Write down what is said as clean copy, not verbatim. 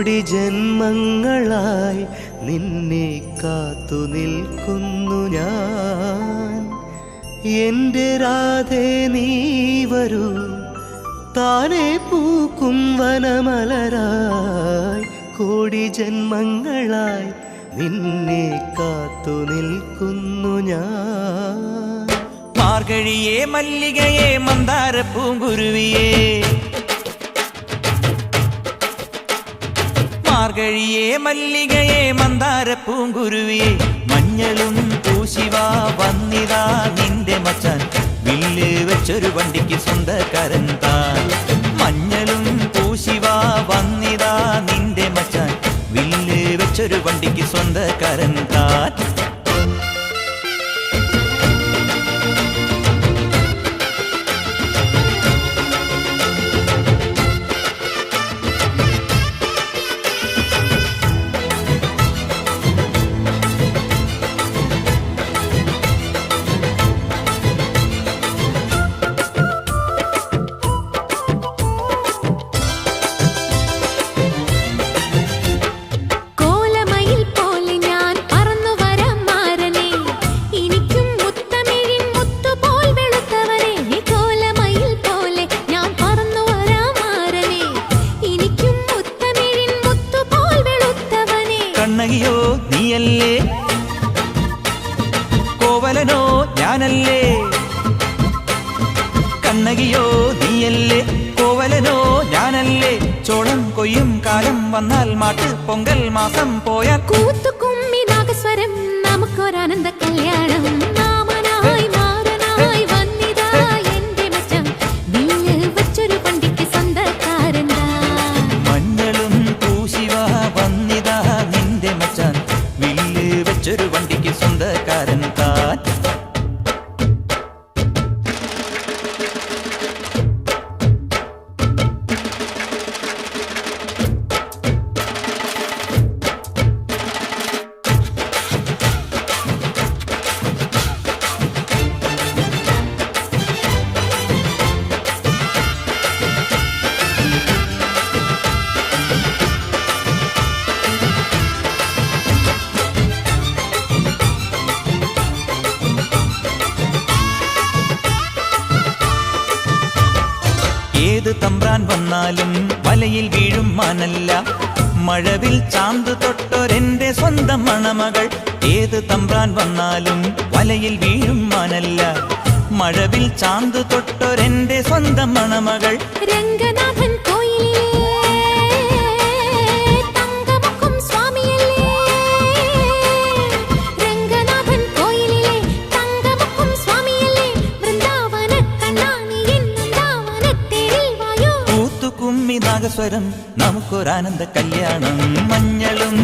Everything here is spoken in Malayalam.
കോടി ജന്മങ്ങളായി നിന്നെ കാത്തു നിൽക്കുന്നു ഞാൻ. എൻ്റെ രാധേ നീ വരൂ, താനെ പൂക്കും വനമലരായി. കോടി ജന്മങ്ങളായി നിന്നെ കാത്തു നിൽക്കുന്നു ഞാൻ. മാർഗഴിയേ മല്ലികയെ മന്ദാര പൂങ്കുരുവിയേ, മാർഗഴിയേ മല്ലികയെ മന്ദാര പൂങ്കുരുവിയെ. മഞ്ഞളും പൂശിവാ വന്നിതാ നിന്റെ മച്ചാൻ, വില്ല് വെച്ചൊരു വണ്ടിക്ക് സ്വന്തക്കാരൻ താൻ. മഞ്ഞളും പൂശിവാ വന്നിതാ നിന്റെ മച്ചാൻ, വില്ല് വെച്ചൊരു വണ്ടിക്ക് സ്വന്തക്കാരൻ താൻ. കണ്ണകിയോ നീയല്ലേ, കോവലനോ ഞാനല്ലേ. കണ്ണകിയോ നീയല്ലേ, കോവലനോ ഞാനല്ലേ. ചോളം കൊയ്യും കാലം വന്നാൽ മാട്ട് പൊങ്കൽ മാസം പോയാൽ കൂത്തുകുമ്മി നാഗസ്വരം നമുക്കൊരാനന്ദ കല്യാണം. നാമനായി മാറനായി വന്നിതാ എന്റെ മച്ചാൻ, വില്ല് വെച്ചൊരു വണ്ടിക്ക് സ്വന്തക്കാരൻ താൻ. മഞ്ഞളും പൂശിവാ വന്നിതാ നിന്റെ മച്ചാൻ, വില്ല് വെച്ചൊരു വണ്ടിക്ക് സ്വന്തക്കാരൻ താൻ. ഏത് തമ്പ്രാൻ വന്നാലും വലയിൽ വീഴും മാനല്ല, മഴവിൽ ചാന്ത് തൊട്ടൊരെന്റെ സ്വന്തം മണമകൾ. ഏത് തമ്പ്രാൻ വന്നാലും വലയിൽ വീഴും മാനല്ല, മഴവിൽ ചാന്ത് തൊട്ടൊരെന്റെ സ്വന്തം മണമകൾ. രംഗനാഥൻ കോയിലിലെ തങ്കമുഖം സ്വാമിയല്ലേ, രംഗനാഥൻ കോയിലിലെ തങ്കമുഖം സ്വാമിയല്ലേ. വൃന്ദാവന കണ്ണാനി വൃന്ദാവനത്തേരിൽ വായോ. കൂത്തുകുമ്മി നാഗസ്വരം നമുക്കൊരാനന്ദ കല്യാണം. മഞ്ഞളും